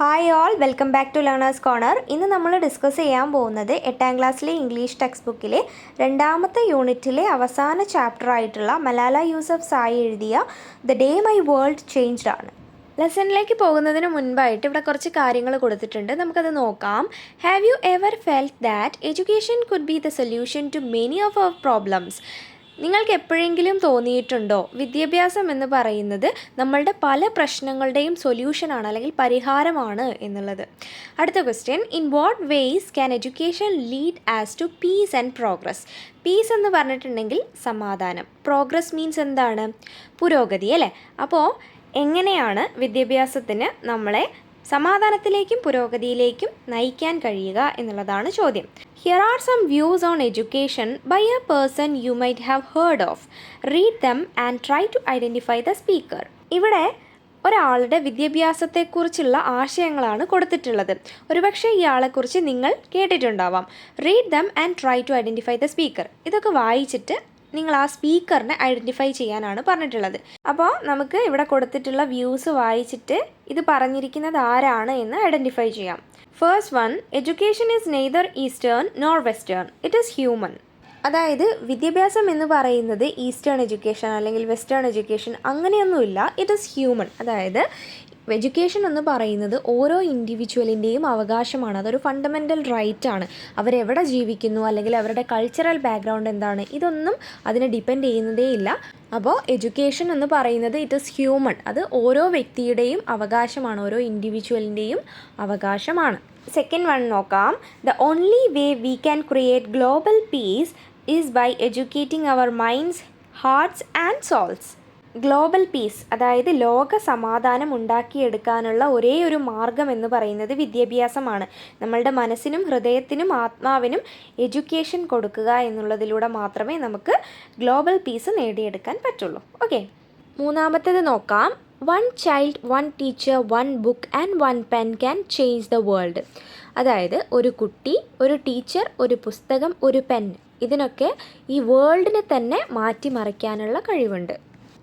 Hi all, welcome back to learners corner. ഇന്ന് നമ്മൾ discuss ചെയ്യാൻ പോകുന്നത് 8ാം ക്ലാസ്സിലെ ഇംഗ്ലീഷ് ടെക്സ്റ്റ് ബുക്കിലെ 2ാമത്തെ യൂണിറ്റിലെ അവസാന ചാപ്റ്റർ ആയിട്ടുള്ള മലാല യൂസഫ്സായി എഴുതിയ the day my world changed ആണ്. ലെസണിലേക്ക് പോകുന്നതിന് മുൻപായിട്ട് ഇവിടെ കുറച്ച് കാര്യങ്ങൾ കൊടുത്തിട്ടുണ്ട്, നമുക്കത് നോക്കാം. Have you ever felt that education could be the solution to many of our problems? നിങ്ങൾക്ക് എപ്പോഴെങ്കിലും തോന്നിയിട്ടുണ്ടോ വിദ്യാഭ്യാസം എന്ന് പറയുന്നത് നമ്മളുടെ പല പ്രശ്നങ്ങളുടെയും സൊല്യൂഷനാണ് അല്ലെങ്കിൽ പരിഹാരമാണ് എന്നുള്ളത്? അടുത്ത question, in what ways can education lead us to peace and progress? Peace എന്ന് പറഞ്ഞിട്ടുണ്ടെങ്കിൽ സമാധാനം, പ്രോഗ്രസ് മീൻസ് എന്താണ്? പുരോഗതി അല്ലേ? അപ്പോൾ എങ്ങനെയാണ് വിദ്യാഭ്യാസത്തിന് നമ്മളെ സമാധാനത്തിലേക്കും പുരോഗതിയിലേക്കും നയിക്കാൻ കഴിയുക എന്നുള്ളതാണ് ചോദ്യം. Here are some views on education by a person you might have heard of. Read them and try to identify the speaker. ഇവിടെ ഒരാളുടെ വിദ്യാഭ്യാസത്തെക്കുറിച്ചുള്ള ആശയങ്ങളാണ് കൊടുത്തിട്ടുള്ളത്. ഒരുപക്ഷെ ഇയാളെക്കുറിച്ച് നിങ്ങൾ കേട്ടിട്ടുണ്ടാവാം. Read them and try to identify the speaker. ഇതൊക്കെ വായിച്ചിട്ട് നിങ്ങൾ ആ സ്പീക്കറിനെ ഐഡൻറ്റിഫൈ ചെയ്യാനാണ് പറഞ്ഞിട്ടുള്ളത്. അപ്പോൾ നമുക്ക് ഇവിടെ കൊടുത്തിട്ടുള്ള വ്യൂസ് വായിച്ചിട്ട് ഇത് പറഞ്ഞിരിക്കുന്നത് ആരാണ് എന്ന് ഐഡൻറ്റിഫൈ ചെയ്യാം. First one, education is neither eastern nor western, it is human. അതായത് വിദ്യാഭ്യാസം എന്ന് പറയുന്നത് ഈസ്റ്റേൺ എഡ്യൂക്കേഷൻ അല്ലെങ്കിൽ വെസ്റ്റേൺ എഡ്യൂക്കേഷൻ അങ്ങനെയൊന്നുമില്ല, ഇറ്റ് ഈസ് ഹ്യൂമൻ. അതായത് എഡ്യൂക്കേഷൻ എന്ന് പറയുന്നത് ഓരോ ഇൻഡിവിജ്വലിൻ്റെയും അവകാശമാണ്, അതൊരു ഫണ്ടമെൻ്റൽ റൈറ്റാണ്. അവരെവിടെ ജീവിക്കുന്നു അല്ലെങ്കിൽ അവരുടെ കൾച്ചറൽ ബാക്ക്ഗ്രൗണ്ട് എന്താണ്, ഇതൊന്നും അതിനെ ഡിപ്പെൻഡ് ചെയ്യുന്നതേ ഇല്ല. അപ്പോൾ എഡ്യൂക്കേഷൻ എന്ന് പറയുന്നത് ഇറ്റ് ഈസ് ഹ്യൂമൻ, അത് ഓരോ വ്യക്തിയുടെയും അവകാശമാണ്, ഓരോ ഇൻഡിവിജ്വലിൻ്റെയും അവകാശമാണ്. സെക്കൻഡ് വൺ നോക്കാം. The only way we can create global peace is by educating our minds, hearts and souls. Global peace അതായത് ലോക സമാധാനം ഉണ്ടാക്കിയെടുക്കാനുള്ള ഒരേ ഒരു മാർഗം എന്ന് പറയുന്നത് വിദ്യാഭ്യാസമാണ്. നമ്മളുടെ മനസ്സിനും ഹൃദയത്തിനും ആത്മാവിനും എഡ്യൂക്കേഷൻ കൊടുക്കുക എന്നുള്ളതിലൂടെ മാത്രമേ നമുക്ക് ഗ്ലോബൽ പീസ് നേടിയെടുക്കാൻ പറ്റുള്ളൂ. ഓക്കെ, മൂന്നാമത്തേത് നോക്കാം. One child, one teacher, one book and one pen can change the world. അതായത് ഒരു കുട്ടി, ഒരു ടീച്ചർ, ഒരു പുസ്തകം, ഒരു പെൻ, ഇതിനൊക്കെ ഈ വേൾഡിനെ തന്നെ മാറ്റിമറിക്കാനുള്ള കഴിവുണ്ട്.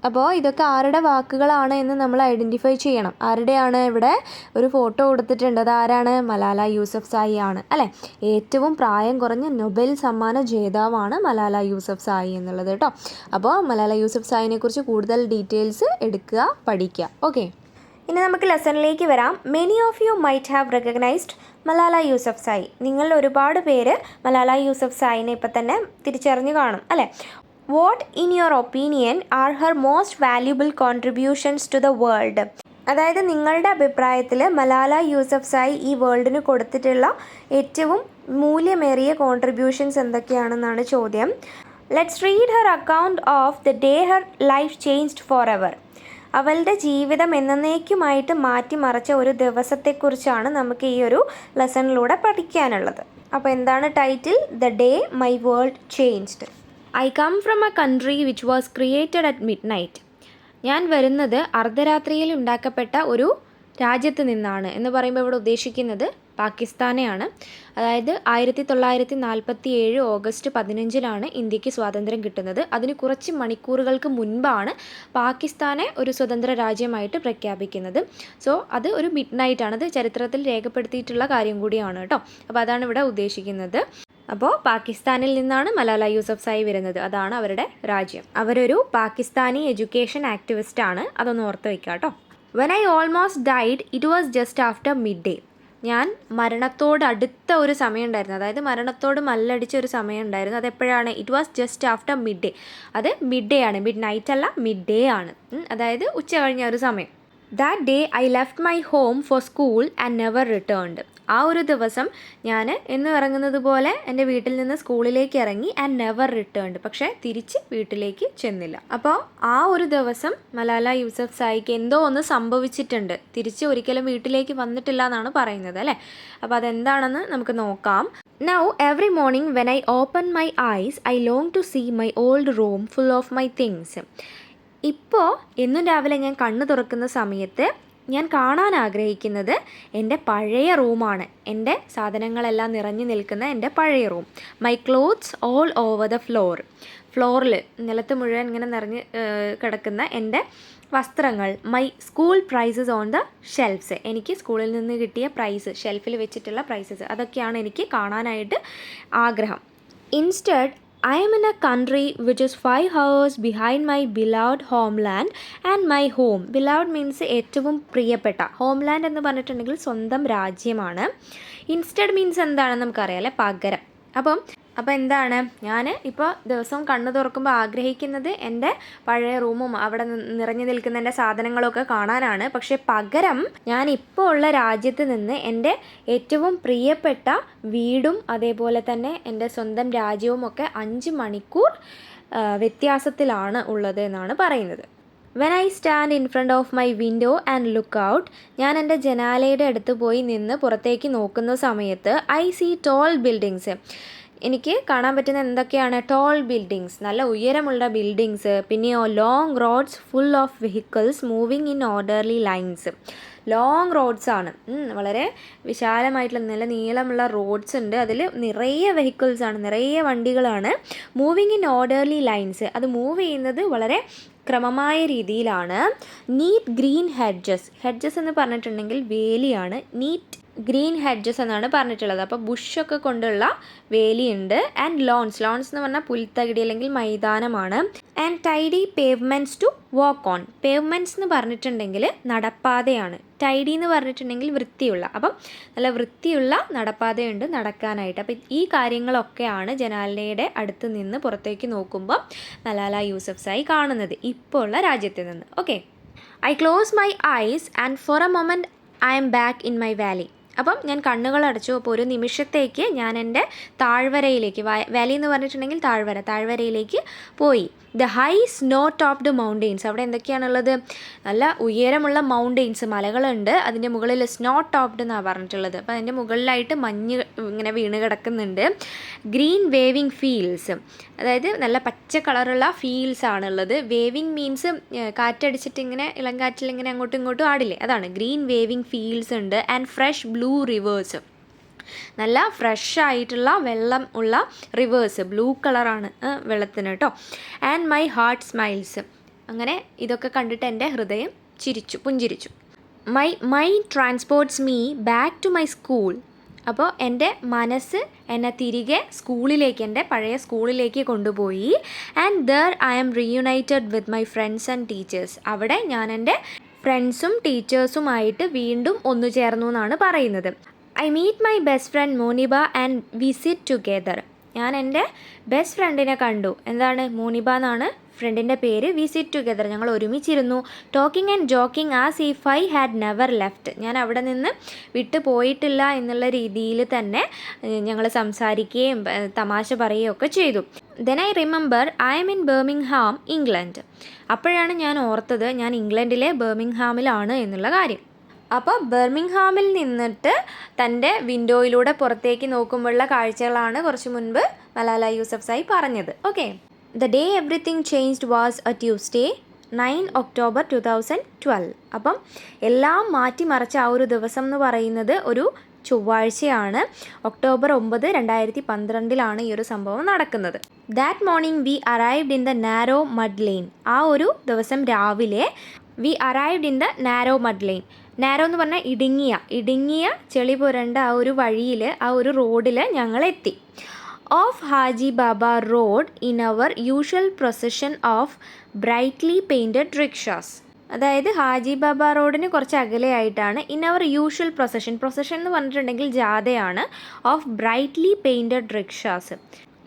അപ്പോൾ ഇതൊക്കെ ആരുടെ വാക്കുകളാണ് എന്ന് നമ്മൾ ഐഡൻറ്റിഫൈ ചെയ്യണം. ആരുടെയാണ്? ഇവിടെ ഒരു ഫോട്ടോ കൊടുത്തിട്ടുണ്ട്, അത് ആരാണ്? മലാല യൂസഫ്സായി ആണ് അല്ലേ? ഏറ്റവും പ്രായം കുറഞ്ഞ നൊബേൽ സമ്മാന ജേതാവാണ് മലാല യൂസഫ്സായി എന്നുള്ളത് കേട്ടോ. അപ്പോൾ മലാല യൂസഫ്സായിനെ കുറിച്ച് കൂടുതൽ ഡീറ്റെയിൽസ് എടുക്കുക, പഠിക്കുക. ഓക്കെ, ഇനി നമുക്ക് ലെസണിലേക്ക് വരാം. Many of you might have recognised Malala Yousafzai. നിങ്ങൾ ഒരുപാട് പേര് മലാല യൂസഫ്സായിനെ ഇപ്പം തന്നെ തിരിച്ചറിഞ്ഞു കാണും അല്ലേ? What in your opinion are her most valuable contributions to the world? അതായത് നിങ്ങളുടെ അഭിപ്രായത്തിൽ മലാല യൂസഫ്സായി ഈ വേൾഡിന് കൊടുത്തിട്ടുള്ള ഏറ്റവും മൂല്യമേറിയ കോൺട്രിബ്യൂഷൻസ് എന്തൊക്കെയാണെന്നാണ് ചോദ്യം. Let's read Har account of the day her life changed for ever. അവളുടെ ജീവിതം എന്നേക്കുമായിട്ട് മാറ്റിമറിച്ച ഒരു ദിവസത്തെക്കുറിച്ചാണ് നമുക്ക് ഈ ഒരു ലെസണിലൂടെ പഠിക്കാനുള്ളത്. അപ്പോൾ എന്താണ് title? The day my world changed. I come from a country which was created at midnight. ഞാൻ വരുന്നത് അർദ്ധരാത്രിയിൽ ഉണ്ടാക്കപ്പെട്ട ഒരു രാജ്യത്ത് നിന്നാണ് എന്ന് പറയുമ്പോൾ ഇവിടെ ഉദ്ദേശിക്കുന്നത് പാകിസ്ഥാനെയാണ്. അതായത് 1947 ഓഗസ്റ്റ് 15 ഇന്ത്യക്ക് സ്വാതന്ത്ര്യം കിട്ടുന്നത്. അതിന് കുറച്ച് മണിക്കൂറുകൾക്ക് മുൻപാണ് പാകിസ്ഥാനെ ഒരു സ്വതന്ത്ര രാജ്യമായിട്ട് പ്രഖ്യാപിക്കുന്നത്. സോ അത് ഒരു മിഡ് നൈറ്റാണ്, അത് ചരിത്രത്തിൽ രേഖപ്പെടുത്തിയിട്ടുള്ള കാര്യം കൂടിയാണ് കേട്ടോ. അപ്പോൾ അതാണ് ഇവിടെ ഉദ്ദേശിക്കുന്നത്. അപ്പോൾ പാകിസ്ഥാനിൽ നിന്നാണ് മലാല യൂസഫ്സായി വരുന്നത്, അതാണ് അവരുടെ രാജ്യം. അവരൊരു പാകിസ്ഥാനി എഡ്യൂക്കേഷൻ ആക്ടിവിസ്റ്റ് ആണ്, അതൊന്ന് ഓർത്ത് വയ്ക്കുക കേട്ടോ. When I almost died it was just after mid day. ഞാൻ മരണത്തോട് അടുത്ത ഒരു സമയം ഉണ്ടായിരുന്നു, അതായത് മരണത്തോട് മല്ലടിച്ച ഒരു സമയം ഉണ്ടായിരുന്നു. അതെപ്പോഴാണ്? It was just after midday. അത് മിഡ് ഡേ ആണ്, മിഡ് നൈറ്റ് അല്ല, മിഡ് ഡേ ആണ്. അതായത് ഉച്ച കഴിഞ്ഞ ഒരു സമയം. That day I left my home for school and never returned. ആ ഒരു ദിവസം ഞാൻ എന്നും ഇറങ്ങുന്നത് പോലെ എൻ്റെ വീട്ടിൽ നിന്ന് സ്കൂളിലേക്ക് ഇറങ്ങി ആൻഡ് നെവർ റിട്ടേൺഡ്, പക്ഷേ തിരിച്ച് വീട്ടിലേക്ക് ചെന്നില്ല. അപ്പോൾ ആ ഒരു ദിവസം മലാല യൂസഫ്സായിക്ക് എന്തോ ഒന്ന് സംഭവിച്ചിട്ടുണ്ട്, തിരിച്ച് ഒരിക്കലും വീട്ടിലേക്ക് വന്നിട്ടില്ല എന്നാണ് പറയുന്നത് അല്ലേ? അപ്പോൾ അതെന്താണെന്ന് നമുക്ക് നോക്കാം. Now every morning when I open my eyes I long to see my old room full of my things. ഇപ്പോൾ എന്നും രാവിലെ ഞാൻ കണ്ണ് തുറക്കുന്ന സമയത്ത് ഞാൻ കാണാൻ ആഗ്രഹിക്കുന്നത് എൻ്റെ പഴയ റൂമാണ്, എൻ്റെ സാധനങ്ങളെല്ലാം നിറഞ്ഞു നിൽക്കുന്ന എൻ്റെ പഴയ room. My clothes all over the floor. ഫ്ലോറിൽ നിലത്ത് മുഴുവൻ ഇങ്ങനെ നിറഞ്ഞ് കിടക്കുന്ന എൻ്റെ വസ്ത്രങ്ങൾ, my school prizes on the shelves, എനിക്ക് സ്കൂളിൽ നിന്ന് കിട്ടിയ പ്രൈസ്, ഷെൽഫിൽ വെച്ചിട്ടുള്ള പ്രൈസസ്, അതൊക്കെയാണ് എനിക്ക് കാണാനായിട്ട് ആഗ്രഹം. Instead I am in a country which is 5 hours behind my beloved homeland and my home. Beloved means ഏറ്റവും പ്രിയപ്പെട്ട. ഹോംലാൻഡ് എന്ന് പറഞ്ഞിട്ടുണ്ടെങ്കിൽ സ്വന്തം രാജ്യമാണ്. ഇൻസ്റ്റഡ് മീൻസ് എന്താണെന്ന് നമുക്കറിയാം അല്ലേ, പകരം. അപ്പോൾ എന്താണ്, ഞാൻ ഇപ്പോൾ ദിവസവും കണ്ണു തുറക്കുമ്പോൾ ആഗ്രഹിക്കുന്നത് എൻ്റെ പഴയ റൂമും അവിടെ നിറഞ്ഞു നിൽക്കുന്ന എൻ്റെ സാധനങ്ങളൊക്കെ കാണാനാണ്. പക്ഷേ പകരം ഞാൻ ഇപ്പോൾ ഉള്ള രാജ്യത്ത് നിന്ന് എൻ്റെ ഏറ്റവും പ്രിയപ്പെട്ട വീടും അതേപോലെ തന്നെ എൻ്റെ സ്വന്തം രാജ്യവും ഒക്കെ 5 മണിക്കൂർ വ്യത്യാസത്തിലാണ് ഉള്ളത് എന്നാണ് പറയുന്നത്. When I stand in front of my window and look out, ഞാൻ എൻ്റെ ജനാലയുടെ അടുത്ത് പോയി നിന്ന് പുറത്തേക്ക് നോക്കുന്ന സമയത്ത് ഐ സീ ടോൾ ബിൽഡിങ്സ്, എനിക്ക് കാണാൻ പറ്റുന്ന എന്തൊക്കെയാണ്, ടോൾ ബിൽഡിങ്സ്, നല്ല ഉയരമുള്ള ബിൽഡിങ്സ്, പിന്നെയോ long roads full of vehicles moving in orderly lines. Long roads ആണ്, വളരെ വിശാലമായിട്ടുള്ള നല്ല നീളമുള്ള റോഡ്സ് ഉണ്ട്, അതിൽ നിറയെ വെഹിക്കിൾസ് ആണ്, നിറയെ വണ്ടികളാണ്. മൂവിങ് ഇൻ ഓർഡർലി ലൈൻസ്, അത് മൂവ് ചെയ്യുന്നത് വളരെ ക്രമമായ രീതിയിലാണ്. നീറ്റ് ഗ്രീൻ ഹെഡ്ജസ്, ഹെഡ്ജസ് എന്ന് പറഞ്ഞിട്ടുണ്ടെങ്കിൽ വേലിയാണ്, നീറ്റ് ഗ്രീൻ ഹെഡ്ജസ് എന്നാണ് പറഞ്ഞിട്ടുള്ളത്. അപ്പോൾ ബുഷൊക്കെ കൊണ്ടുള്ള വേലിയുണ്ട്. ആൻഡ് ലോൺസ് എന്ന് പറഞ്ഞാൽ പുൽത്തകിടി അല്ലെങ്കിൽ മൈതാനമാണ്. And tidy pavements to walk on, pavements എന്ന് പറഞ്ഞിട്ടുണ്ടെങ്കിൽ നടപ്പാതയാണ്, ടൈഡി എന്ന് പറഞ്ഞിട്ടുണ്ടെങ്കിൽ വൃത്തിയുള്ള, അപ്പം നല്ല വൃത്തിയുള്ള നടപ്പാതയുണ്ട് നടക്കാനായിട്ട്. അപ്പം ഈ കാര്യങ്ങളൊക്കെയാണ് ജനാലയുടെ അടുത്ത് നിന്ന് പുറത്തേക്ക് നോക്കുമ്പോൾ മലാല യൂസഫ്സായി കാണുന്നത് ഇപ്പോൾ ഉള്ള രാജ്യത്ത് നിന്ന്. Okay, I close my eyes and for a moment I am back in my valley. അപ്പം ഞാൻ കണ്ണുകൾ അടച്ചു. അപ്പോൾ ഒരു നിമിഷത്തേക്ക് ഞാൻ എൻ്റെ താഴ്വരയിലേക്ക്, വാലി എന്ന് പറഞ്ഞിട്ടുണ്ടെങ്കിൽ താഴ്വരയിലേക്ക് പോയി. The high snow topped mountains, അവിടെ എന്തൊക്കെയാണുള്ളത്, നല്ല ഉയരമുള്ള മൗണ്ടെയ്ൻസ്, മലകളുണ്ട്, അതിൻ്റെ മുകളിൽ സ്നോ ടോപ്ഡ് എന്നാണ് പറഞ്ഞിട്ടുള്ളത്. അപ്പോൾ അതിൻ്റെ മുകളിലായിട്ട് മഞ്ഞ് ഇങ്ങനെ വീണ് കിടക്കുന്നുണ്ട്. ഗ്രീൻ വേവിങ് ഫീൽഡ്സ്, അതായത് നല്ല പച്ച കളറുള്ള ഫീൽഡ്സ് ആണുള്ളത്. വേവിങ് മീൻസ് കാറ്റടിച്ചിട്ട് ഇങ്ങനെ ഇളം കാറ്റിൽ ഇങ്ങനെ അങ്ങോട്ടും ഇങ്ങോട്ടും ആടില്ലേ, അതാണ് ഗ്രീൻ വേവിങ് ഫീൽഡ്സ് ഉണ്ട്. ആൻഡ് ഫ്രഷ് ബ്ലൂ റിവേഴ്സ്, നല്ല ഫ്രഷ് ആയിട്ടുള്ള വെള്ളം ഉള്ള റിവേഴ്സ്, ബ്ലൂ കളറാണ് വെള്ളത്തിന് കേട്ടോ. ആൻഡ് മൈ ഹാർട്ട് സ്മൈൽസ്, അങ്ങനെ ഇതൊക്കെ കണ്ടിട്ട് എൻ്റെ ഹൃദയം പുഞ്ചിരിച്ചു. My mind transports me back to my school, അപ്പോൾ എൻ്റെ മനസ്സ് എന്നെ തിരികെ സ്കൂളിലേക്ക്, എൻ്റെ പഴയ സ്കൂളിലേക്ക് കൊണ്ടുപോയി. And there I am reunited with my friends and teachers, അവിടെ ഞാൻ എൻ്റെ ഫ്രണ്ട്സും ടീച്ചേഴ്സുമായിട്ട് വീണ്ടും ഒന്നു ചേർന്നു എന്നാണ് പറയുന്നത്. I meet my best friend Moniba and we sit together, ഞാൻ എൻ്റെ ബെസ്റ്റ് ഫ്രണ്ടിനെ കണ്ടു. എന്താണ്, മോനിബ എന്നാണ് ഫ്രണ്ടിൻ്റെ പേര്. വി സിറ്റ് ടുഗെദർ, ഞങ്ങൾ ഒരുമിച്ചിരുന്നു. Talking and joking as if I had never left, ഞാൻ അവിടെ നിന്ന് വിട്ടു പോയിട്ടില്ല എന്നുള്ള രീതിയിൽ തന്നെ ഞങ്ങൾ സംസാരിക്കുകയും തമാശ പറയുകയും ഒക്കെ ചെയ്തു. Then I remember I M in Birmingham England, അപ്പോഴാണ് ഞാൻ ഓർത്തത് ഞാൻ ഇംഗ്ലണ്ടിലെ ബർമിംഗ്ഹാമിലാണ് എന്നുള്ള കാര്യം. അപ്പോൾ ബർമിംഗ്ഹാമിൽ നിന്നിട്ട് തൻ്റെ വിൻഡോയിലൂടെ പുറത്തേക്ക് നോക്കുമ്പോഴുള്ള കാഴ്ചകളാണ് കുറച്ച് മുൻപ് മലാല യൂസഫ്സായി പറഞ്ഞത്. Okay, the day everything changed was A Tuesday 9 October 2012. അപ്പം എല്ലാം മാറ്റിമറിച്ച ആ ഒരു ദിവസം എന്ന് പറയുന്നത് ഒരു ചൊവ്വാഴ്ചയാണ്. ഒക്ടോബർ 9, 2012 ഈ ഒരു സംഭവം നടക്കുന്നത്. That morning we arrived in the narrow mud lane, ആ ഒരു ദിവസം രാവിലെ we arrived in the narrow mud lane. Narrow എന്ന് പറഞ്ഞാൽ ഇടുങ്ങിയ ചെളി പുരണ്ട ആ ഒരു വഴിയിൽ, ആ ഒരു റോഡിൽ ഞങ്ങൾ എത്തി. Off Haji Baba road in our usual procession of brightly painted rickshaws, അതായത് ഹാജി ബാബ റോഡിന് കുറച്ച് അകലെയായിട്ടാണ് ഇൻ അവർ യൂഷ്വൽ പ്രൊസഷൻ എന്ന് പറഞ്ഞിട്ടുണ്ടെങ്കിൽ ജാഥയാണ്. ഓഫ് ബ്രൈറ്റ്ലി പെയിൻറ്റഡ് റിക്ഷാസ്,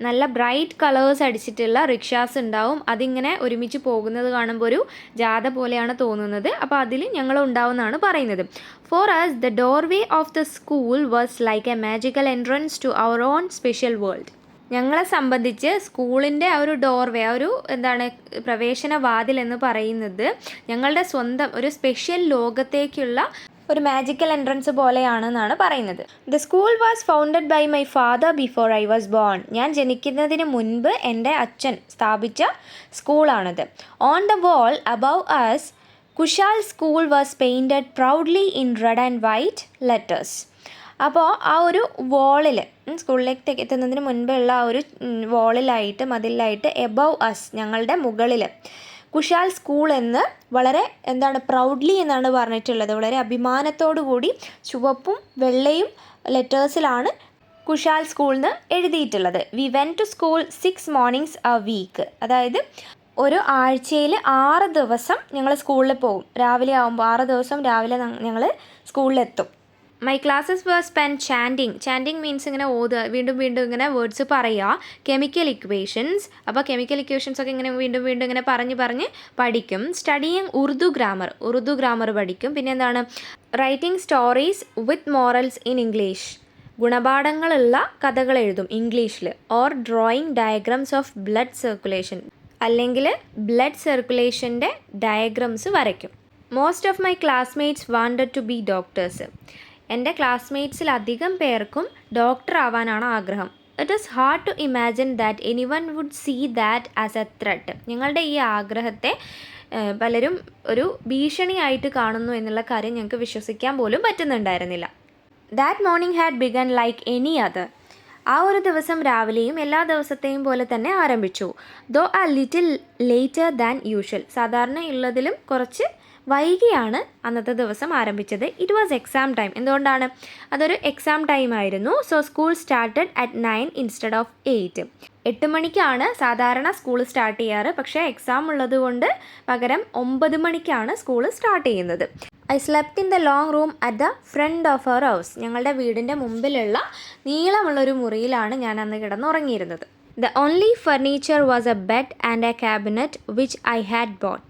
നല്ല ബ്രൈറ്റ് കളേഴ്സ് അടിച്ചിട്ടുള്ള റിക്ഷാസ് ഉണ്ടാവും. അതിങ്ങനെ ഒരുമിച്ച് പോകുന്നത് കാണുമ്പോൾ ഒരു ജാഥ പോലെയാണ് തോന്നുന്നത്. അപ്പോൾ അതിൽ ഞങ്ങൾ ഉണ്ടാവുമെന്നാണ് പറയുന്നത്. For us the doorway of the school was like a magical entrance to our own special world. ഞങ്ങളെ സംബന്ധിച്ച് സ്കൂളിൻ്റെ ആ ഒരു ഡോർവേ, ആ ഒരു പ്രവേശന വാതിൽ എന്ന് പറയുന്നത് ഞങ്ങളുടെ സ്വന്തം ഒരു സ്പെഷ്യൽ ലോകത്തേക്കുള്ള ഒരു മാജിക്കൽ എൻട്രൻസ് പോലെയാണെന്നാണ് പറയുന്നത്. The school was founded by my father before I was born, ഞാൻ ജനിക്കുന്നതിന് മുൻപ് എൻ്റെ അച്ഛൻ സ്ഥാപിച്ച സ്കൂളാണിത്. On the wall above us Khushal school was painted proudly in red and white letters. അപ്പോൾ ആ ഒരു വോളിൽ സ്കൂളിലേക്ക് എത്തുന്നതിന് മുൻപുള്ള ആ ഒരു വോളിലായിട്ട് മതിലായിട്ട് എബവ് അസ് ഞങ്ങളുടെ മുകളിൽ കുശാൽ സ്കൂൾ എന്ന് വളരെ പ്രൗഡ്ലി എന്നാണ് പറഞ്ഞിട്ടുള്ളത്. വളരെ അഭിമാനത്തോടു കൂടി ചുവപ്പും വെള്ളയും ലെറ്റേഴ്സിലാണ് കുശാൽ സ്കൂൾ എന്ന് എഴുതിയിട്ടുള്ളത്. We went to school 6 mornings a week. അതായത് ഒരു ആഴ്ചയിൽ 6 ദിവസം ഞങ്ങൾ സ്കൂളിൽ പോകും. രാവിലെ ആകുമ്പോൾ 6 ദിവസം രാവിലെ ഞങ്ങൾ സ്കൂളിലെത്തും. My classes were spent chanting means ഇങ്ങനെ ഓതുക, വീണ്ടും വീണ്ടും ഇങ്ങനെ വേർഡ്സ് പറയുക. കെമിക്കൽ ഇക്വേഷൻസ്, അപ്പോൾ കെമിക്കൽ ഇക്വേഷൻസ് ഒക്കെ ഇങ്ങനെ വീണ്ടും വീണ്ടും ഇങ്ങനെ പറഞ്ഞ് പഠിക്കും. സ്റ്റഡിയിങ് ഉറുദു ഗ്രാമർ പഠിക്കും. പിന്നെ എന്താണ്, writing stories with morals in English, ഗുണപാഠങ്ങളുള്ള കഥകൾ എഴുതും ഇംഗ്ലീഷിൽ. Or drawing diagrams of blood circulation, അല്ലെങ്കിൽ ബ്ലഡ് സർക്കുലേഷൻ്റെ ഡയഗ്രംസ് വരയ്ക്കും. Most of my classmates wanted to be doctors. എൻ്റെ ക്ലാസ്മേറ്റ്സിൽ അധികം പേർക്കും ഡോക്ടർ ആവാനാണ് ആഗ്രഹം. It is hard to imagine that anyone would see that as a threat. ഞങ്ങളുടെ ഈ ആഗ്രഹത്തെ പലരും ഒരു ഭീഷണിയായിട്ട് കാണുന്നു എന്നുള്ള കാര്യം ഞങ്ങൾക്ക് വിശ്വസിക്കാൻ പോലും പറ്റുന്നുണ്ടായിരുന്നില്ല. That morning had begun like any other. ആ ഒരു ദിവസം രാവിലെയും എല്ലാ ദിവസത്തെയും പോലെ തന്നെ ആരംഭിച്ചു. Though a little later than usual. സാധാരണ ഉള്ളതിലും കുറച്ച് വൈകിയാണ് അന്നത്തെ ദിവസം ആരംഭിച്ചത്. It was exam time. എന്തുകൊണ്ടാണ്? അതൊരു എക്സാം ടൈം ആയിരുന്നു. So school started at 9 instead of 8. 8 മണിക്കാണ് സാധാരണ സ്കൂൾ സ്റ്റാർട്ട് ചെയ്യാറ്. പക്ഷേ എക്സാം ഉള്ളത് കൊണ്ട് പകരം 9 മണിക്കാണ് സ്കൂൾ സ്റ്റാർട്ട് ചെയ്യുന്നത്. I slept in the long room at the front of our house. ഞങ്ങളുടെ വീടിൻ്റെ മുമ്പിലുള്ള നീളമുള്ളൊരു മുറിയിലാണ് ഞാൻ അന്ന് കിടന്നുറങ്ങിയിരുന്നത്. The only furniture was a bed and a cabinet which I had bought.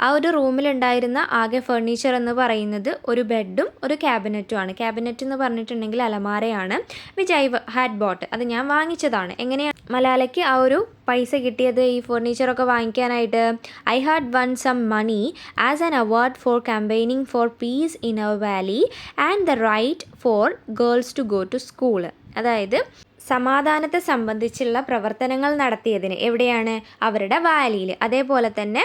ആ ഒരു റൂമിലുണ്ടായിരുന്ന ആകെ ഫർണിച്ചർ എന്ന് പറയുന്നത് ഒരു ബെഡും ഒരു ക്യാബിനറ്റുമാണ്. ക്യാബിനറ്റ് എന്ന് പറഞ്ഞിട്ടുണ്ടെങ്കിൽ അലമാരയാണ്. വിച്ച് ഐ ഹാഡ് ബോട്ട്, അത് ഞാൻ വാങ്ങിച്ചതാണ്. എങ്ങനെയാണ് മലാലയ്ക്ക് ആ ഒരു പൈസ കിട്ടിയത് ഈ ഫർണിച്ചറൊക്കെ വാങ്ങിക്കാനായിട്ട്? I had won some money as an award for campaigning for peace in our valley and the right for girls to go to school. അതായത് സമാധാനത്തെ സംബന്ധിച്ചുള്ള പ്രവർത്തനങ്ങൾ നടത്തിയതിന് എവിടെയാണ്? അവരുടെ വാലിയിൽ. അതേപോലെ തന്നെ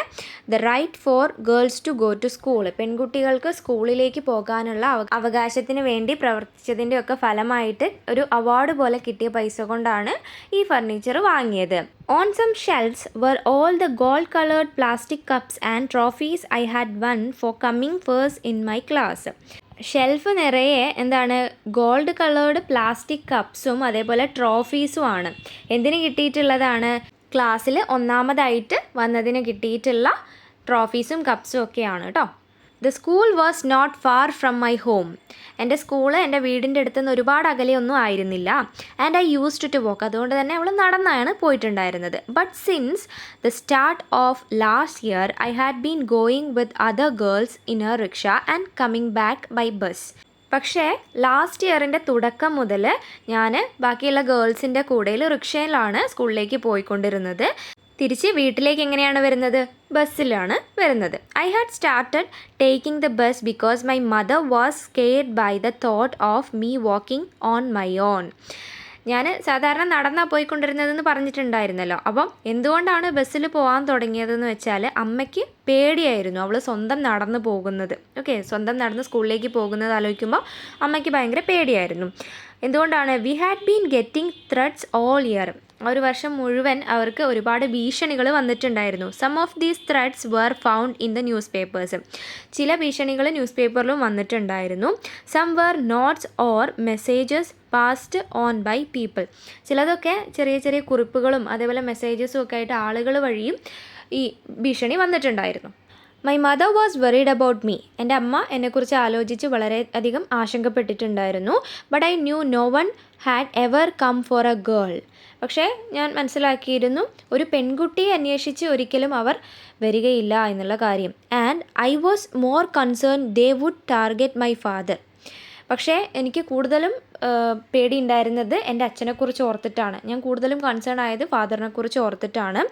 the right for girls to go to school, പെൺകുട്ടികൾക്ക് സ്കൂളിലേക്ക് പോകാനുള്ള അവകാശത്തിന് വേണ്ടി പ്രവർത്തിച്ചതിൻ്റെ ഒക്കെ ഫലമായിട്ട് ഒരു അവാർഡ് പോലെ കിട്ടിയ പൈസ കൊണ്ടാണ് ഈ ഫർണിച്ചർ വാങ്ങിയത്. On some shelves were all the gold colored plastic cups and trophies I had won for coming first in my class. Shelf നിറയെ ഗോൾഡ് കളേർഡ് പ്ലാസ്റ്റിക് കപ്സും അതേപോലെ ട്രോഫീസും ആണ്. എന്തിന് കിട്ടിയിട്ടുള്ളതാണ്? ക്ലാസ്സിൽ ഒന്നാമതായിട്ട് വന്നതിന് കിട്ടിയിട്ടുള്ള ട്രോഫീസും കപ്സും ഒക്കെയാണ് കേട്ടോ. The school was not far from my home. എൻ്റെ സ്കൂള് എൻ്റെ വീടിൻ്റെ അടുത്തുനിന്ന് ഒരുപാട് അകലെയൊന്നും ആയിരുന്നില്ല. And I used to walk. അതുകൊണ്ട് തന്നെ അവൾ നടന്നാണ് പോയിട്ടുണ്ടായിരുന്നത്. But since the start of last year I had been going with other girls in a rickshaw and coming back by bus. പക്ഷേ ലാസ്റ്റ് ഇയറിൻ്റെ തുടക്കം മുതൽ ഞാൻ ബാക്കിയുള്ള ഗേൾസിൻ്റെ കൂടെയിൽ റിക്ഷയിലാണ് സ്കൂളിലേക്ക് പോയിക്കൊണ്ടിരുന്നത്. തിരിച്ച് വീട്ടിലേക്ക് എങ്ങനെയാണ് വരുന്നത്? ബസ്സിലാണ് വരുന്നത്. I had started taking the bus because my mother was scared by the thought of me walking on my own. ഞാൻ സാധാരണ നടന്നാണ് പോയിക്കൊണ്ടിരുന്നതെന്ന് പറഞ്ഞിട്ടുണ്ടായിരുന്നല്ലോ. അപ്പം എന്തുകൊണ്ടാണ് ബസ്സിൽ പോകാൻ തുടങ്ങിയതെന്ന് വെച്ചാൽ അമ്മയ്ക്ക് പേടിയായിരുന്നു അവൾ സ്വന്തം നടന്ന് പോകുന്നത്. സ്വന്തം നടന്ന് സ്കൂളിലേക്ക് പോകുന്നത് ആലോചിക്കുമ്പോൾ അമ്മയ്ക്ക് ഭയങ്കര പേടിയായിരുന്നു. എന്തുകൊണ്ടാണ്? We had been getting threats all year. ഒരു വർഷം മുഴുവൻ അവർക്ക് ഒരുപാട് ഭീഷണികൾ വന്നിട്ടുണ്ടായിരുന്നു. Some of these threats were found in the newspapers. ചില ഭീഷണികൾ ന്യൂസ് പേപ്പറിലും വന്നിട്ടുണ്ടായിരുന്നു. Some were notes or messages passed on by people. ചിലതൊക്കെ ചെറിയ ചെറിയ കുറിപ്പുകളും അതേപോലെ മെസ്സേജസും ഒക്കെ ആയിട്ട് ആളുകൾ വഴിയും ഈ ഭീഷണി വന്നിട്ടുണ്ടായിരുന്നു. My mother was worried about me. എൻ്റെ അമ്മ എന്നെക്കുറിച്ച് ആലോചിച്ച് വളരെയധികം ആശങ്കപ്പെട്ടിട്ടുണ്ടായിരുന്നു. But I knew no one had ever come for a girl. പക്ഷേ ഞാൻ മനസ്സിലാക്കിയിരുന്നു ഒരു പെൺകുട്ടിയെ അന്വേഷിച്ച് ഒരിക്കലും അവർ വരികയില്ല എന്നുള്ള കാര്യം. And I was more concern they would target my father. പക്ഷേ എനിക്ക് കൂടുതലും പേടിയുണ്ടായിരുന്നത് എൻ്റെ അച്ഛനെക്കുറിച്ച് ഓർത്തിട്ടാണ്. ഞാൻ കൂടുതലും കൺസേൺ ആയത് ഫാദറിനെക്കുറിച്ച് ഓർത്തിട്ടാണ്.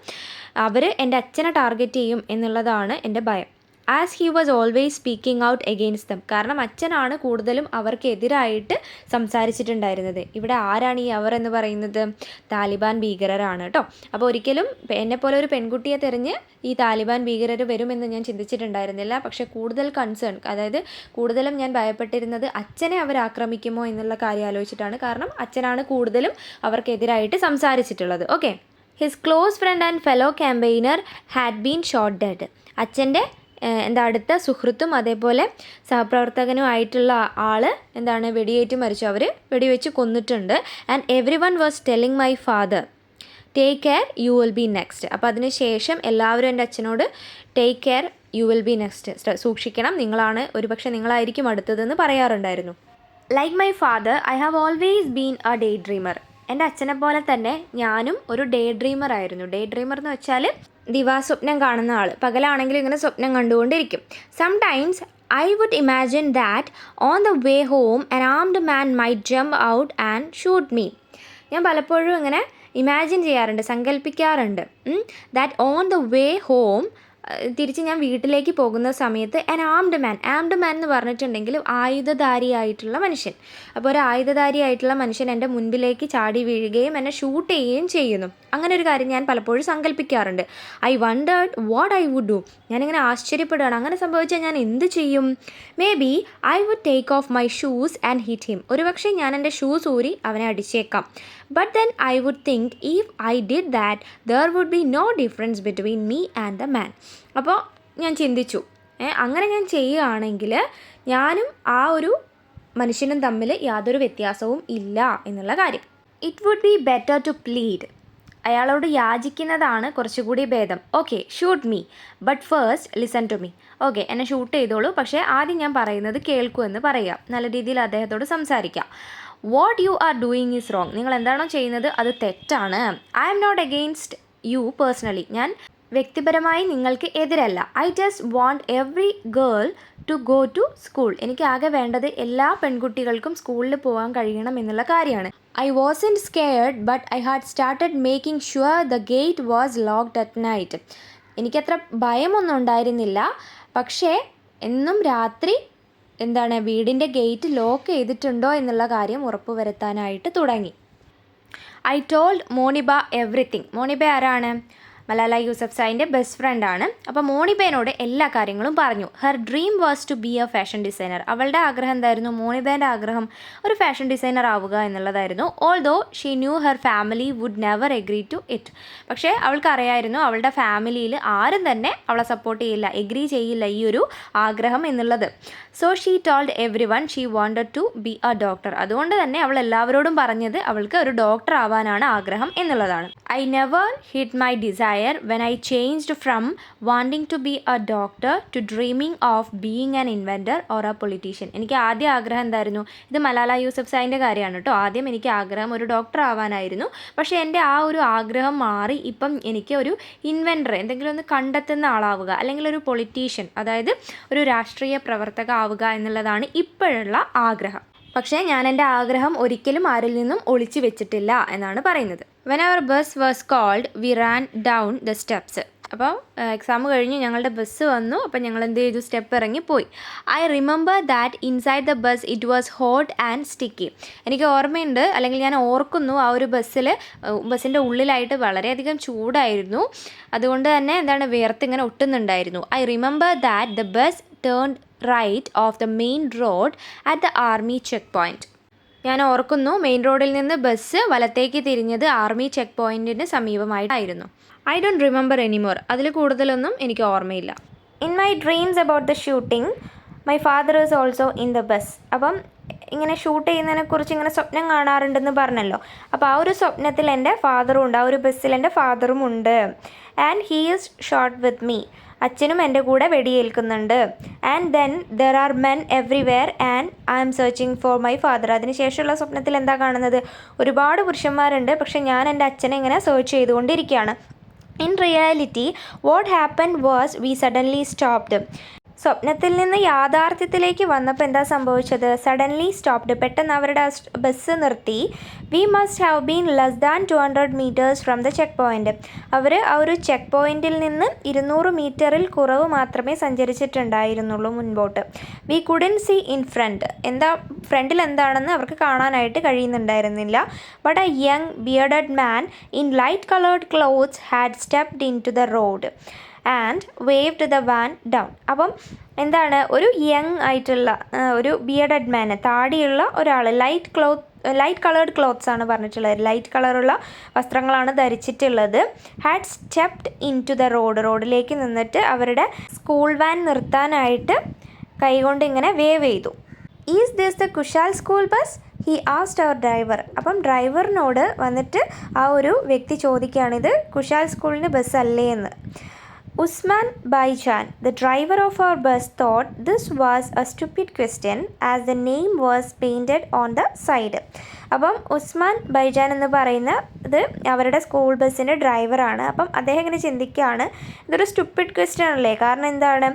അവർ എൻ്റെ അച്ഛനെ ടാർഗറ്റ് ചെയ്യും എന്നുള്ളതാണ് എൻ്റെ ഭയം. As he was always speaking out against dum. കാരണം അച്ഛനാണ് കൂടുതലും അവർക്കെതിരായിട്ട് സംസാരിച്ചിട്ടുണ്ടായിരുന്നത്. ഇവിടെ ആരാണ് ഈ അവർ എന്ന് പറയുന്നത്? താലിബാൻ ഭീകരരാണ് കേട്ടോ. അപ്പോൾ ഒരിക്കലും എന്നെപ്പോലെ ഒരു പെൺകുട്ടിയെ തിരഞ്ഞ് ഈ താലിബാൻ ഭീകരർ വരുമെന്ന് ഞാൻ ചിന്തിച്ചിട്ടുണ്ടായിരുന്നില്ല. പക്ഷേ കൂടുതൽ കൺസേൺ, അതായത് കൂടുതലും ഞാൻ ഭയപ്പെട്ടിരുന്നത് അച്ഛനെ അവർ ആക്രമിക്കുമോ എന്നുള്ള കാര്യം ആലോചിച്ചിട്ടാണ്. കാരണം അച്ഛനാണ് കൂടുതലും അവർക്കെതിരായിട്ട് സംസാരിച്ചിട്ടുള്ളത്. Okay. His close friend and fellow campaigner had been shot dead. അച്ഛൻ്റെ അടുത്ത സുഹൃത്തും അതേപോലെ സഹപ്രവർത്തകനുമായിട്ടുള്ള ആൾ വെടിയേറ്റ് മരിച്ചു. അവർ വെടിവെച്ച് കൊന്നിട്ടുണ്ട്. And everyone was telling my father take care you will be next. അപ്പോൾ അതിന് ശേഷം എല്ലാവരും എൻ്റെ അച്ഛനോട് take care you will be next, സൂക്ഷിക്കണം, നിങ്ങളായിരിക്കും അടുത്തതെന്ന് പറയാറുണ്ടായിരുന്നു. Like my father I have always been a daydreamer. എൻ്റെ അച്ഛനെ പോലെ തന്നെ ഞാനും ഒരു ഡേ ഡ്രീമർ ആയിരുന്നു. ഡേ ഡ്രീമർ എന്ന് വെച്ചാൽ ദിവാസ്വപ്നം കാണുന്ന ആൾ. പകലാണെങ്കിലും ഇങ്ങനെ സ്വപ്നം കണ്ടുകൊണ്ടിരിക്കും. Sometimes I would imagine that on the way home an armed man might jump out and shoot me. ഞാൻ പലപ്പോഴും ഇങ്ങനെ ഇമാജിൻ ചെയ്യാറുണ്ട്, സങ്കല്പിക്കാറുണ്ട്. That on the way home, തിരിച്ച് ഞാൻ വീട്ടിലേക്ക് പോകുന്ന സമയത്ത് ആൻ ആംഡ് മാൻ എന്ന് പറഞ്ഞിട്ടുണ്ടെങ്കിൽ ആയുധധാരിയായിട്ടുള്ള മനുഷ്യൻ. അപ്പോൾ ഒരു ആയുധധാരിയായിട്ടുള്ള മനുഷ്യൻ എൻ്റെ മുൻപിലേക്ക് ചാടി വീഴുകയും എന്നെ ഷൂട്ട് ചെയ്യുകയും ചെയ്യുന്നു. അങ്ങനെ ഒരു കാര്യം ഞാൻ പലപ്പോഴും സങ്കല്പിക്കാറുണ്ട്. I wondered what I would do. ഞാനിങ്ങനെ ആശ്ചര്യപ്പെടുകയാണ്, അങ്ങനെ സംഭവിച്ചാൽ ഞാൻ എന്ത് ചെയ്യും? Maybe I would take off my shoes and hit him. ഒരുപക്ഷെ ഞാൻ എൻ്റെ ഷൂസ് ഊരി അവനെ അടിച്ചേക്കാം. But then I would think if I did that there would be no difference between me and the man. അപ്പോൾ ഞാൻ ചിന്തിച്ചു, അങ്ങനെ ഞാൻ ചെയ്യുകയാണെങ്കിൽ ഞാനും ആ ഒരു മനുഷ്യനും തമ്മിൽ യാതൊരു വ്യത്യാസവും ഇല്ല എന്നുള്ള കാര്യം. It would be better to plead. അയാളോട് യാചിക്കുന്നതാണ് കുറച്ചുകൂടി ഭേദം. Okay, shoot me but first listen to me. Okay, എന്നെ ഷൂട്ട് ചെയ്തോളൂ, പക്ഷേ ആദ്യം ഞാൻ പറയുന്നത് കേൾക്കൂ എന്ന് പറയുക. നല്ല രീതിയിൽ അദ്ദേഹത്തോട് സംസാരിക്കുക. What you are doing is wrong. നിങ്ങൾ എന്താണോ ചെയ്യുന്നത് അത് തെറ്റാണ്. I am not against you personally. ഞാൻ വ്യക്തിപരമായി നിങ്ങൾക്ക് എതിരല്ല. I just want every girl to go to school. എനിക്ക് ആകെ വേണ്ടത് എല്ലാ പെൺകുട്ടികൾക്കും സ്കൂളിൽ പോകാൻ കഴിയണം എന്നുള്ള കാര്യമാണ്. I wasn't scared but I had started making sure the gate was locked at night. എനിക്കത്ര ഭയമൊന്നും ഉണ്ടായിരുന്നില്ല, പക്ഷേ എന്നും രാത്രി വീടിൻ്റെ ഗേറ്റ് ലോക്ക് ചെയ്തിട്ടുണ്ടോ എന്നുള്ള കാര്യം ഉറപ്പുവരുത്താനായിട്ട് തുടങ്ങി. I told Moniba everything. Moniba ആരാണ്? മലാല യൂസഫ്സായിൻ്റെ ബെസ്റ്റ് ഫ്രണ്ടാണ്. അപ്പോൾ മോണിബേനോട് എല്ലാ കാര്യങ്ങളും പറഞ്ഞു. Her dream was to be a fashion designer. അവളുടെ ആഗ്രഹം എന്തായിരുന്നു? മോണിബേൻ്റെ ആഗ്രഹം ഒരു ഫാഷൻ ഡിസൈനർ ആവുക എന്നുള്ളതായിരുന്നു. Although she knew her family would never agree to it. പക്ഷേ അവൾക്കറിയായിരുന്നു അവളുടെ ഫാമിലിയിൽ ആരും തന്നെ അവളെ സപ്പോർട്ട് ചെയ്യില്ല, എഗ്രി ചെയ്യില്ല ഈ ഒരു ആഗ്രഹം എന്നുള്ളത്. So she told everyone she wanted to be a doctor. അതുകൊണ്ട് തന്നെ അവൾ എല്ലാവരോടും പറഞ്ഞത് അവൾക്ക് ഒരു ഡോക്ടർ ആവാനാണ് ആഗ്രഹം എന്നുള്ളതാണ്. I never hid my desire when I changed from wanting to be a doctor to dreaming of being an inventor or a politician. എനിക്ക് ആദ്യം ആഗ്രഹം എന്തായിരുന്നു? ഇത് മലാല യൂസഫ്സായിൻ്റെ കാര്യമാണ് കേട്ടോ. ആദ്യം എനിക്ക് ആഗ്രഹം ഒരു ഡോക്ടർ ആവാനായിരുന്നു. പക്ഷേ എൻ്റെ ആ ഒരു ആഗ്രഹം മാറി ഇപ്പം എനിക്ക് ഒരു ഇൻവെൻറ്റർ, എന്തെങ്കിലും ഒന്ന് കണ്ടെത്തുന്ന ആളാവുക, അല്ലെങ്കിൽ ഒരു പൊളിറ്റീഷ്യൻ, അതായത് ഒരു രാഷ്ട്രീയ പ്രവർത്തക ആവുക എന്നുള്ളതാണ് ഇപ്പോഴുള്ള ആഗ്രഹം. പക്ഷേ ഞാൻ എൻ്റെ ആഗ്രഹം ഒരിക്കലും ആരിൽ നിന്നും ഒളിച്ചു വെച്ചിട്ടില്ല എന്നാണ് പറയുന്നത്. When our bus was called we ran down the steps. അപ്പോൾ എക്സാം കഴിഞ്ഞ് ഞങ്ങളുടെ ബസ് വന്നു. അപ്പോൾ ഞങ്ങൾ എന്ത് ചെയ്തു? സ്റ്റെപ്പ് ഇറങ്ങിപ്പോയി. I remember that inside the bus it was hot and sticky. എനിക്ക് ഓർമ്മയുണ്ട്, അല്ലെങ്കിൽ ഞാൻ ഓർക്കുന്നു, ആ ഒരു ബസ്സിൻ്റെ ഉള്ളിലായിട്ട് വളരെയധികം ചൂടായിരുന്നു. അതുകൊണ്ട് തന്നെ വിയർത്തിങ്ങനെ ഒട്ടുന്നുണ്ടായിരുന്നു. I remember that the bus turned right off the main road at the army checkpoint. ഞാൻ ഓർക്കുന്നു, മെയിൻ റോഡിൽ നിന്ന് ബസ് വലത്തേക്ക് തിരിഞ്ഞത് ആർമി ചെക്ക് പോയിൻറ്റിന് സമീപമായിട്ടായിരുന്നു. I don't remember anymore. അതിൽ കൂടുതലൊന്നും എനിക്ക് ഓർമ്മയില്ല. In my dreams about the shooting my father is also in the bus. അപ്പം ഇങ്ങനെ ഷൂട്ട് ചെയ്യുന്നതിനെക്കുറിച്ച് ഇങ്ങനെ സ്വപ്നം കാണാറുണ്ടെന്ന് പറഞ്ഞല്ലോ. അപ്പോൾ ആ ഒരു സ്വപ്നത്തിൽ എൻ്റെ ഫാദറും ഉണ്ട്, ആ ഒരു ബസ്സിൽ എൻ്റെ ഫാദറും ഉണ്ട്. And he is shot with me. അച്ഛനും എൻ്റെ കൂടെ വെടിയേൽക്കുന്നുണ്ട്. And then there are men everywhere and I am searching for my father. അതിനുശേഷമുള്ള സ്വപ്നത്തിൽ എന്താ കാണുന്നത്? ഒരുപാട് പുരുഷന്മാരുണ്ട്, പക്ഷെ ഞാൻ എൻ്റെ അച്ഛനെ ഇങ്ങനെ സെർച്ച് ചെയ്തുകൊണ്ടിരിക്കുകയാണ്. In reality what happened was we suddenly stopped. സ്വപ്നത്തിൽ നിന്ന് യാഥാർത്ഥ്യത്തിലേക്ക് വന്നപ്പോൾ എന്താ സംഭവിച്ചത്? സഡൻലി സ്റ്റോപ്ഡ്, പെട്ടെന്ന് അവരുടെ ബസ് നിർത്തി. We must have been less than 200 metres from the checkpoint. അവർ ആ ഒരു ചെക്ക് പോയിൻറ്റിൽ നിന്ന് 200 മീറ്ററിൽ കുറവ് മാത്രമേ സഞ്ചരിച്ചിട്ടുണ്ടായിരുന്നുള്ളൂ മുൻപോട്ട്. We couldn't see in front, ഫ്രണ്ടിൽ എന്താണെന്ന് അവർക്ക് കാണാനായിട്ട് കഴിയുന്നുണ്ടായിരുന്നില്ല. But a young bearded man in light coloured clothes had stepped into the road and waved the van down. അപ്പം എന്താണ്, ഒരു യങ് ആയിട്ടുള്ള ഒരു ബിയർഡഡ് മാൻ, താടിയുള്ള ഒരാൾ, ലൈറ്റ് കളേർഡ് ക്ലോത്ത്സ് ആണ് പറഞ്ഞിട്ടുള്ളത്, ലൈറ്റ് കളറുള്ള വസ്ത്രങ്ങളാണ് ധരിച്ചിട്ടുള്ളത്. Had stepped into the റോഡിലേക്ക് നിന്നിട്ട് അവരുടെ സ്കൂൾ വാൻ നിർത്താനായിട്ട് കൈകൊണ്ട് ഇങ്ങനെ വേവ് ചെയ്തു. Is this the Khushal school bus? He asked our driver. അപ്പം ഡ്രൈവറിനോട് വന്നിട്ട് ആ ഒരു വ്യക്തി ചോദിക്കുകയാണിത് കുശാൽ സ്കൂളിൻ്റെ ബസ് അല്ലേ എന്ന്. Usman Baijan, the driver of our bus, thought this was a stupid question as the name was painted on the side. അപ്പം ഉസ്മാൻ ബൈജാൻ എന്ന് പറയുന്നത് അവരുടെ സ്കൂൾ ബസ്സിൻ്റെ ഡ്രൈവറാണ്. അപ്പം അദ്ദേഹം ഇങ്ങനെ ചിന്തിക്കുകയാണ്, ഇതൊരു സ്റ്റുപ്പിഡ് ക്വസ്റ്റ്യൻ അല്ലേ, കാരണം എന്താണ്,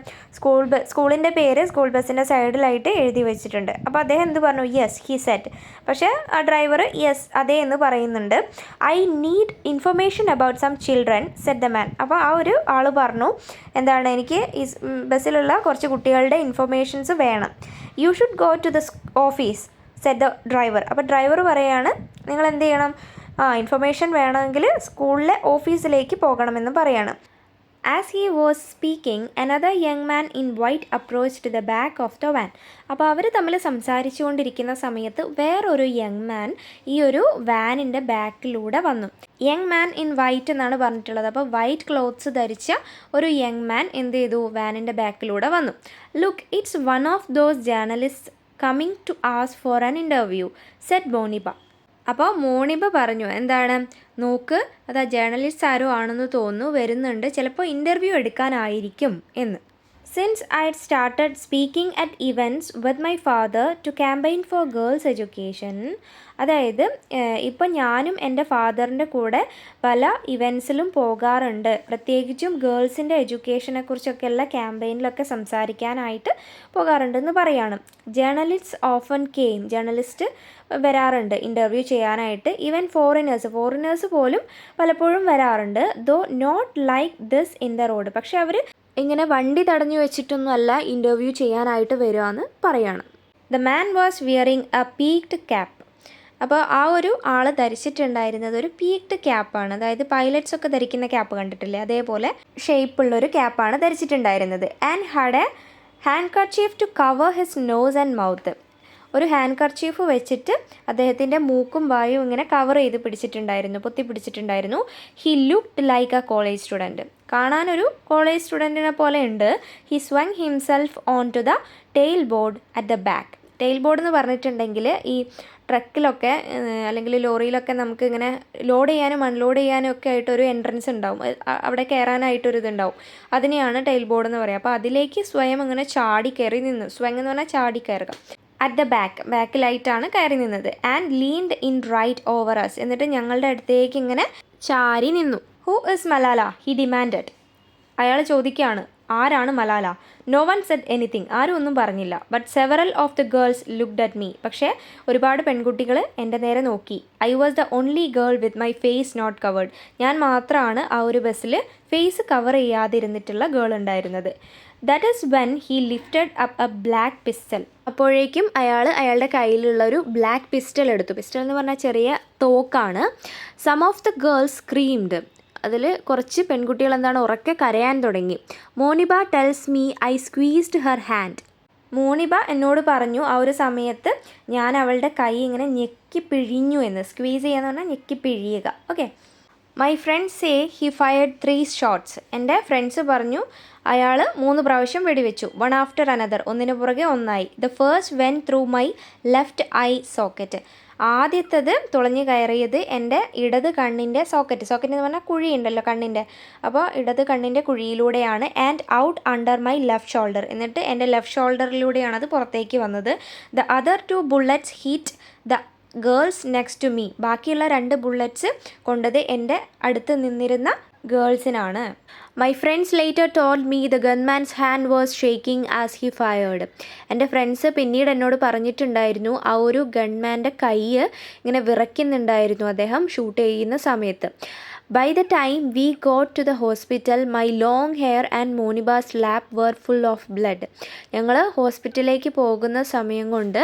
സ്കൂളിൻ്റെ പേര് സ്കൂൾ ബസ്സിൻ്റെ സൈഡിലായിട്ട് എഴുതി വെച്ചിട്ടുണ്ട്. അപ്പോൾ അദ്ദേഹം എന്ത് പറഞ്ഞു? Yes he said. പക്ഷേ ആ ഡ്രൈവർ യെസ് അതെ എന്ന് പറയുന്നുണ്ട്. I need information about some children said the man. അപ്പോൾ ആ ഒരു ആൾ പറഞ്ഞു, എന്താണ്, എനിക്ക് ഈ ബസ്സിലുള്ള കുറച്ച് കുട്ടികളുടെ ഇൻഫർമേഷൻസ് വേണം. You should go to the office said the driver. അപ്പോൾ ഡ്രൈവർ പറയാണ്, നിങ്ങൾ എന്ത് ചെയ്യണം, ഇൻഫർമേഷൻ വേണമെങ്കിൽ സ്കൂളിലെ ഓഫീസിലേക്ക് പോകണമെന്ന് പറയാണ്. As he was speaking another young man in white approached the back of the van. അപ്പോൾ അവർ തമ്മിൽ സംസാരിച്ചു കൊണ്ടിരിക്കുന്ന സമയത്ത് വേറൊരു യങ് മാൻ ഈ ഒരു വാനിൻ്റെ ബാക്കിലൂടെ വന്നു. യങ് മാൻ ഇൻ വൈറ്റ് എന്നാണ് പറഞ്ഞിട്ടുള്ളത്. അപ്പോൾ വൈറ്റ് ക്ലോത്ത്സ് ധരിച്ച ഒരു യങ് മാൻ എന്ത് ചെയ്തു? വാനിൻ്റെ ബാക്കിലൂടെ വന്നു. Look, it's one of those journalist coming to ask for an interview said Moniba. അപ്പോൾ മോണിബ പറഞ്ഞു, എന്താണ്, നോക്ക്, അത് ആ ജേർണലിസ്റ്റ് ആരോ ആണെന്ന് തോന്നുന്നു, വരുന്നുണ്ട്, ചിലപ്പോൾ ഇൻ്റർവ്യൂ എടുക്കാനായിരിക്കും എന്ന്. Since I had started speaking at events with my father to campaign for girls' education. അതായത് ഇപ്പം ഞാനും എൻ്റെ ഫാദറിൻ്റെ കൂടെ പല ഇവൻസിലും പോകാറുണ്ട്, പ്രത്യേകിച്ചും ഗേൾസിൻ്റെ എഡ്യൂക്കേഷനെ കുറിച്ചൊക്കെയുള്ള ക്യാമ്പയിനിലൊക്കെ സംസാരിക്കാനായിട്ട് പോകാറുണ്ടെന്ന് പറയാണ്. ജേർണലിസ്റ്റ് ഓഫൻ കെയിം, ജേർണലിസ്റ്റ് വരാറുണ്ട് ഇൻ്റർവ്യൂ ചെയ്യാനായിട്ട്. ഈവൻ ഫോറിനേഴ്സ് പോലും പലപ്പോഴും വരാറുണ്ട്. Though not like this in the road. പക്ഷെ അവർ ഇങ്ങനെ വണ്ടി തടഞ്ഞു വെച്ചിട്ടൊന്നും അല്ല ഇൻ്റർവ്യൂ ചെയ്യാനായിട്ട് വരുവാന്ന് പറയാണ്. The man was wearing a peaked cap. അപ്പോൾ ആ ഒരു ആൾ ധരിച്ചിട്ടുണ്ടായിരുന്നത് ഒരു പീക്ഡ് ക്യാപ്പാണ്. അതായത് പൈലറ്റ്സ് ഒക്കെ ധരിക്കുന്ന ക്യാപ്പ് കണ്ടിട്ടില്ലേ, അതേപോലെ ഷേപ്പുള്ളൊരു ക്യാപ്പാണ് ധരിച്ചിട്ടുണ്ടായിരുന്നത്. And had a handkerchief to cover his nose and mouth. ഒരു ഹാൻഡ് കർച്ചീഫ് വെച്ചിട്ട് അദ്ദേഹത്തിൻ്റെ മൂക്കും വായും ഇങ്ങനെ കവർ ചെയ്ത് പൊത്തി പിടിച്ചിട്ടുണ്ടായിരുന്നു. He looked like a college student. കാണാനൊരു കോളേജ് സ്റ്റുഡൻറ്റിനെ പോലെ ഉണ്ട്. He swung himself onto the tailboard at the back. Tailboard എന്ന് പറഞ്ഞിട്ടുണ്ടെങ്കിൽ ഈ ട്രക്കിലൊക്കെ അല്ലെങ്കിൽ ലോറിയിലൊക്കെ നമുക്ക് ഇങ്ങനെ ലോഡ് ചെയ്യാനും അൺലോഡ് ചെയ്യാനും ഒക്കെ ആയിട്ടൊരു എൻട്രൻസ് ഉണ്ടാവും, അവിടെ കയറാനായിട്ടൊരിതുണ്ടാവും, അതിനെയാണ് ടെയിൽ ബോർഡ് എന്ന് പറയുക. അപ്പോൾ അതിലേക്ക് സ്വയം ഇങ്ങനെ ചാടി കയറി നിന്നു. സ്വയം എന്ന് പറഞ്ഞാൽ ചാടി കയറുക. അറ്റ് ദ ബാക്കിലായിട്ടാണ് കയറി നിന്നത്. And leaned in right over us. എന്നിട്ട് ഞങ്ങളുടെ അടുത്തേക്ക് ഇങ്ങനെ ചാരി നിന്നു. Who is Malala? He demanded. അയാൾ ചോദിക്കുകയാണ്, ആരാണ് Malala? No one said anything. ആരും ഒന്നും പറഞ്ഞില്ല. But several of the girls looked at me. പക്ഷേ ഒരുപാട് പെൺകുട്ടികൾ എൻ്റെ നേരെ നോക്കി. I was the only girl with my face not covered. ഞാൻ മാത്രമാണ് ആ ഒരു ബസ്സിൽ ഫേസ് കവർ ചെയ്യാതിരുന്നിട്ടുള്ള ഗേൾ ഉണ്ടായിരുന്നത്. That is when he lifted up A black pistol. അപ്പോഴേക്കും അയാളുടെ കയ്യിലുള്ള ഒരു ബ്ലാക്ക് പിസ്റ്റൽ എടുത്തു. പിസ്റ്റൽ എന്ന് പറഞ്ഞാൽ ചെറിയ തോക്കാണ്. Some of the girls screamed. അതിൽ കുറച്ച് പെൺകുട്ടികൾ എന്താണ് ഉറക്കെ കരയാൻ തുടങ്ങി. Moniba tells me I squeezed her hand. Moniba എന്നോട് പറഞ്ഞു ആ ഒരു സമയത്ത് ഞാൻ അവളുടെ കൈ ഇങ്ങനെ ഞെക്കി പിഴിഞ്ഞു എന്ന്. സ്ക്വീസ് ചെയ്യാന്ന് പറഞ്ഞാൽ ഞെക്കി പിഴിയുക. Okay. My friends say he fired 3 shots. എൻ്റെ ഫ്രണ്ട്സ് പറഞ്ഞു അയാൾ 3 പ്രാവശ്യം വെടിവെച്ചു. വൺ ആഫ്റ്റർ അനദർ, ഒന്നിനു പുറകെ ഒന്നായി. The first went through my left eye socket. ആദ്യത്തത് തുളഞ്ഞു കയറിയത് എൻ്റെ ഇടത് കണ്ണിൻ്റെ സോക്കറ്റ് എന്ന് പറഞ്ഞാൽ കുഴിയുണ്ടല്ലോ കണ്ണിൻ്റെ, അപ്പോൾ ഇടത് കണ്ണിൻ്റെ കുഴിയിലൂടെയാണ്. And out under my left shoulder. എന്നിട്ട് എൻ്റെ ലെഫ്റ്റ് ഷോൾഡറിലൂടെയാണ് അത് പുറത്തേക്ക് വന്നത്. The other 2 bullets hit the girls next to me. ബാക്കിയുള്ള 2 ബുള്ളറ്റ്സ് കൊണ്ടത് എൻ്റെ അടുത്ത് നിന്നിരുന്ന ഗേൾസിനാണ്. My friends later told me the gunman's hand was shaking as he fired. എൻ്റെ ഫ്രണ്ട്സ് പിന്നീട് എന്നോട് പറഞ്ഞിട്ടുണ്ടായിരുന്നു ആ ഒരു ഗൺമാൻ്റെ കൈ ഇങ്ങനെ വിറയ്ക്കുന്നുണ്ടായിരുന്നു അദ്ദേഹം ഷൂട്ട് ചെയ്യുന്ന സമയത്ത്. By the time we got to the hospital my long hair and Moniba's lap were full of blood. ഞങ്ങൾ ഹോസ്പിറ്റലിലേക്ക് പോകുന്ന സമയം കൊണ്ട്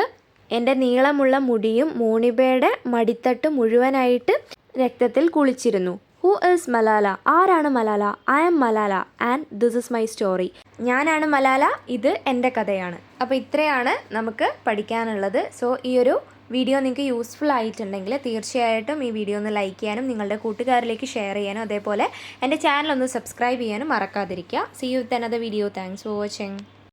എൻ്റെ നീളമുള്ള മുടിയും മോണിബയുടെ മടിത്തട്ട് മുഴുവനായിട്ട് രക്തത്തിൽ കുളിച്ചിരുന്നു. Who is Malala? ആരാണ് Malala? I am Malala and this is my story. ഞാനാണ് മലാല, ഇത് എൻ്റെ കഥയാണ്. അപ്പോൾ ഇത്രയാണ് നമുക്ക് പഠിക്കാനുള്ളത്. സോ ഈ ഒരു വീഡിയോ നിങ്ങൾക്ക് യൂസ്ഫുൾ ആയിട്ടുണ്ടെങ്കിൽ തീർച്ചയായിട്ടും ഈ വീഡിയോ ഒന്ന് ലൈക്ക് ചെയ്യാനും നിങ്ങളുടെ കൂട്ടുകാരിലേക്ക് ഷെയർ ചെയ്യാനും അതേപോലെ എൻ്റെ ചാനൽ ഒന്ന് സബ്സ്ക്രൈബ് ചെയ്യാനും മറക്കാതിരിക്കുക. See you with another video. Thanks for watching.